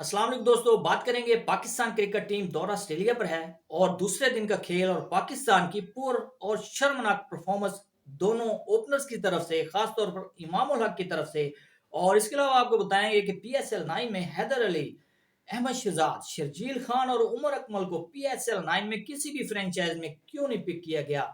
अस्सलाम वालेकुम दोस्तों, बात करेंगे पाकिस्तान क्रिकेट टीम दौरा ऑस्ट्रेलिया पर है और दूसरे दिन का खेल और पाकिस्तान की पुर और शर्मनाक परफॉर्मेंस दोनों ओपनर्स की तरफ से, खास तौर पर इमाम उल हक की तरफ से। और इसके अलावा आपको बताएंगे कि पीएसएल 9 में हैदर अली, अहमद शहजाद, शर्जील खान और उमर अकमल को पीएसएल 9 में किसी भी फ्रेंचाइज में क्यों नहीं पिक किया गया।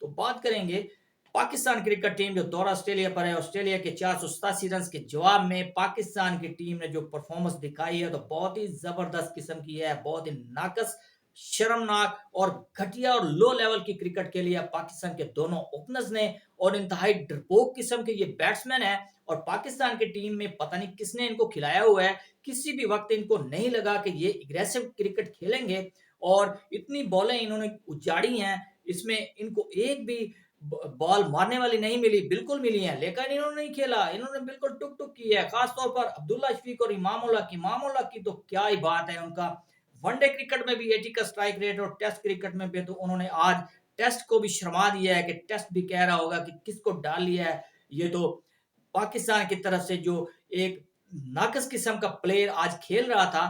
तो बात करेंगे पाकिस्तान क्रिकेट टीम जो दौरा ऑस्ट्रेलिया पर है, ऑस्ट्रेलिया के 487 रन के जवाब में पाकिस्तान की टीम ने जो परफॉर्मेंस दिखाई है तो बहुत ही जबरदस्त किस्म की है, बहुत ही नाकस, शर्मनाक और घटिया और लो लेवल की क्रिकेट के लिए पाकिस्तान के दोनों ओपनर्स ने। और इंतहाई डरपोक किस्म के ये बैट्समैन है और पाकिस्तान की टीम में पता नहीं किसने इनको खिलाया हुआ है। किसी भी वक्त इनको नहीं लगा कि ये एग्रेसिव क्रिकेट खेलेंगे और इतनी बॉलें इन्होंने उजाड़ी हैं, इसमें इनको एक भी बॉल मारने वाली नहीं मिली, बिल्कुल मिली है, लेकिन इन्होंने नहीं खेला, इन्होंने बिल्कुल टुक टुक की है। खास तौर पर अब्दुल्ला शफीक और इमाम उल हक की तो क्या ही बात है। उनका वनडे क्रिकेट में भी 80 का स्ट्राइक रेट और टेस्ट क्रिकेट में भी, तो उन्होंने आज टेस्ट को भी शर्मा दिया है कि टेस्ट भी कह रहा होगा कि किसको डाल लिया है। ये तो पाकिस्तान की तरफ से जो एक नाकस किस्म का प्लेयर आज खेल रहा था,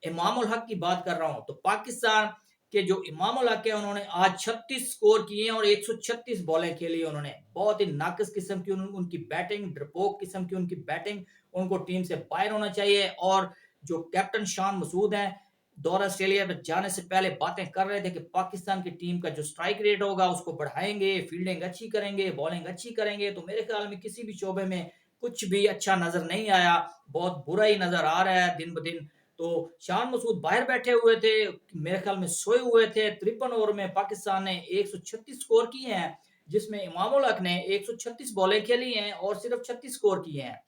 इमाम उल हक की बात कर रहा हूं, तो पाकिस्तान के जो इमाम उल हक है उन्होंने आज 36 स्कोर किए हैं और 136 बॉलें खेली उन्होंने। बहुत ही नाकस किस्म की उनकी बैटिंग, डरपोक किस्म की उनकी बैटिंग, उनको टीम से बाहर होना चाहिए। और जो कैप्टन शान मसूद हैं, दौरा ऑस्ट्रेलिया में जाने से पहले बातें कर रहे थे कि पाकिस्तान की टीम का जो स्ट्राइक रेट होगा उसको बढ़ाएंगे, फील्डिंग अच्छी करेंगे, बॉलिंग अच्छी करेंगे। तो मेरे ख्याल में किसी भी शोबे में कुछ भी अच्छा नजर नहीं आया, बहुत बुरा ही नजर आ रहा है दिन ब दिन। तो शान मसूद बाहर बैठे हुए थे, मेरे ख्याल में सोए हुए थे। 53 ओवर में पाकिस्तान ने 136 स्कोर किए हैं, जिसमें इमाम उल हक ने 136 बॉलें खेली हैं और सिर्फ 36 स्कोर किए हैं।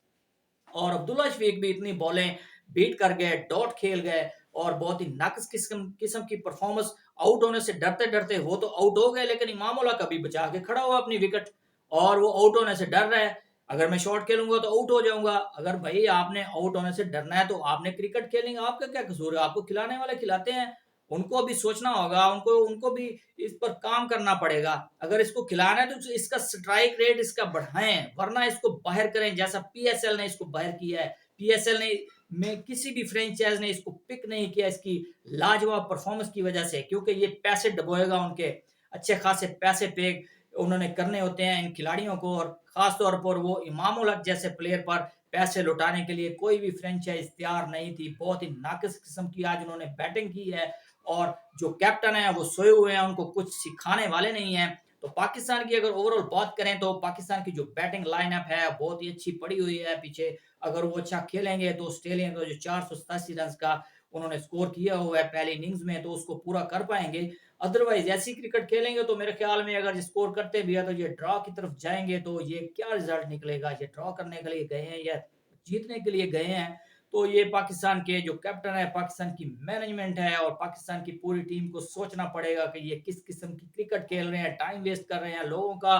और अब्दुल्ला शफीक भी इतनी बॉलें बीट कर गए, डॉट खेल गए और बहुत ही नाकस किस्म किस्म की परफॉर्मेंस। आउट होने से डरते डरते वो तो आउट हो गए, लेकिन इमाम उल हक अभी बचा के खड़ा हुआ अपनी विकेट और वो आउट होने से डर रहा है। अगर मैं शॉट खेलूंगा तो आउट हो जाऊंगा। अगर भाई आपने आउट होने से डरना है तो आपने क्रिकेट खेलेंगे, आपका क्या कसूर है? आपको खिलाने वाले खिलाते हैं, उनको भी सोचना होगा, उनको उनको भी इस पर काम करना पड़ेगा। अगर इसको खिलाना है तो इसका स्ट्राइक रेट इसका बढ़ाएं, वरना इसको बाहर करें, जैसा पीएसएल ने इसको बाहर किया है। पीएसएल ने में किसी भी फ्रेंचाइज ने इसको पिक नहीं किया इसकी लाजवाब परफॉर्मेंस की वजह से, क्योंकि ये पैसे डबोएगा, उनके अच्छे खासे पैसे पे उन्होंने करने होते हैं इन खिलाड़ियों को। और खास तौर पर वो इमाम उल हक जैसे प्लेयर पर पैसे लुटाने के लिए कोई भी फ्रेंचाइज तैयार नहीं थी। बहुत ही नाकिस किस्म की आज उन्होंने बैटिंग की है और जो कैप्टन है वो सोए हुए हैं, उनको कुछ सिखाने वाले नहीं है। तो पाकिस्तान की अगर ओवरऑल बात करें तो पाकिस्तान की जो बैटिंग लाइनअप है बहुत ही अच्छी पड़ी हुई है पीछे। अगर वो अच्छा खेलेंगे तो ऑस्ट्रेलिया का जो 487 रन का उन्होंने स्कोर किया हुआ है पहली इनिंग्स में, तो उसको पूरा कर पाएंगे। अदरवाइज ऐसी क्रिकेट खेलेंगे तो मेरे ख्याल में अगर स्कोर करते भी है तो ये ड्रॉ की तरफ जाएंगे। तो ये क्या रिजल्ट निकलेगा? ये ड्रॉ करने के लिए गए हैं या जीतने के लिए गए हैं? तो ये पाकिस्तान के जो कैप्टन है, पाकिस्तान की मैनेजमेंट है और पाकिस्तान की पूरी टीम को सोचना पड़ेगा कि ये किस किस्म की क्रिकेट खेल रहे हैं, टाइम वेस्ट कर रहे हैं लोगों का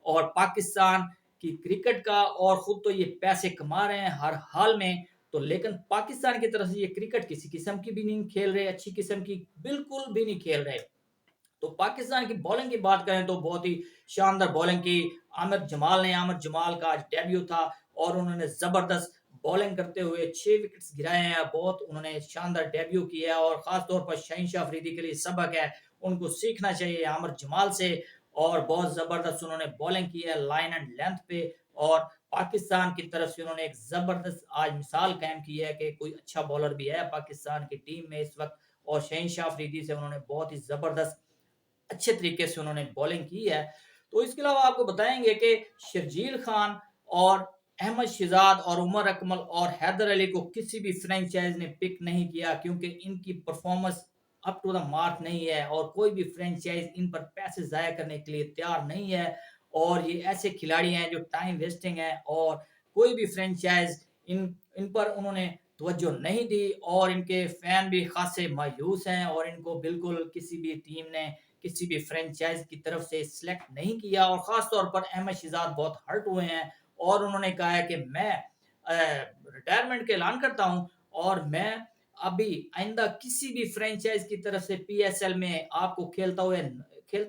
और पाकिस्तान की क्रिकेट का। और खुद तो ये पैसे कमा रहे हैं हर हाल में, तो लेकिन पाकिस्तान की तरफ से ये क्रिकेट किसी किस्म की भी नहीं खेल रहे, अच्छी किस्म की बिल्कुल भी नहीं खेल रहे। तो पाकिस्तान की बॉलिंग की बात करें तो बहुत ही शानदार बॉलिंग की आमिर जमाल का आज डेब्यू था और उन्होंने जबरदस्त बॉलिंग करते हुए 6 विकेट्स गिराए हैं। बहुत उन्होंने शानदार डेब्यू किया है और खास तौर पर शहीनशाह अफरीदी के लिए सबक है, उनको सीखना चाहिए आमिर जमाल से। और बहुत जबरदस्त उन्होंने बॉलिंग की है लाइन एंड लेंथ पे। और पाकिस्तान की तरफ से उन्होंने एक जबरदस्त आज मिसाल कायम की है कि कोई अच्छा बॉलर भी है पाकिस्तान की टीम में इस वक्त। और शहीनशाह अफरीदी से उन्होंने बहुत ही जबरदस्त अच्छे तरीके से उन्होंने बॉलिंग की है। तो इसके अलावा आपको बताएंगे कि शर्जील खान और अहमद शहजाद और उमर अकमल और हैदर अली को किसी भी फ्रेंचाइज ने पिक नहीं किया, क्योंकि इनकी performance up to the mark नहीं है और कोई भी फ्रेंचाइज इन पर पैसे जाया करने के लिए तैयार नहीं है। और ये ऐसे खिलाड़ी हैं जो टाइम वेस्टिंग है और कोई भी फ्रेंचाइज इन इन पर उन्होंने तवज्जो नहीं दी और इनके फैन भी खासे मायूस हैं और इनको बिल्कुल किसी भी टीम ने, किसी भी फ्रेंचाइज की तरफ से सिलेक्ट नहीं किया। और खास तौर पर अहमद शहजाद बहुत हर्ट हुए हैं और उन्होंने कहा है कि मैं रिटायरमेंट का ऐलान करता हूं और मैं अभी आइंदा किसी भी फ्रेंचाइज की तरफ से पीएसएल में आपको खेलता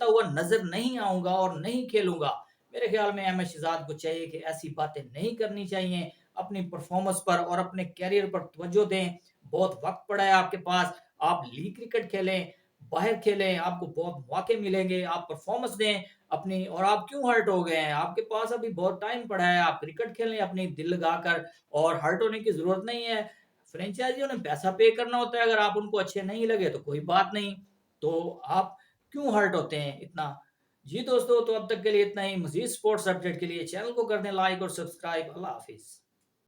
हुआ नजर नहीं आऊंगा और नहीं खेलूंगा। मेरे ख्याल में अहमद शहजाद को चाहिए कि ऐसी बातें नहीं करनी चाहिए, अपनी परफॉर्मेंस पर और अपने कैरियर पर तवज्जो दें, بہت وقت پڑا ہے آپ کے پاس، آپ لیگ کرکٹ کھیلیں، باہر کھیلیں، آپ کو بہت موقع ملیں گے، آپ پرفارمنس دیں اپنی۔ اور آپ کیوں ہرٹ ہو گئے ہیں؟ آپ کے پاس ابھی بہت ٹائم پڑا ہے، آپ کرکٹ کھیلیں اپنی دل لگا کر، اور ہرٹ ہونے کی ضرورت نہیں ہے۔ فرینچائزیوں نے پیسہ پے کرنا ہوتا ہے، اگر آپ ان کو اچھے نہیں لگے تو کوئی بات نہیں، تو آپ کیوں ہرٹ ہوتے ہیں اتنا؟ جی دوستو، تو اب تک کے لیے اتنا ہی۔ مزید سپورٹس اپڈیٹ کے لیے چینل کو کر دیں لائک اور سبسکرائب۔ اللہ حافظ۔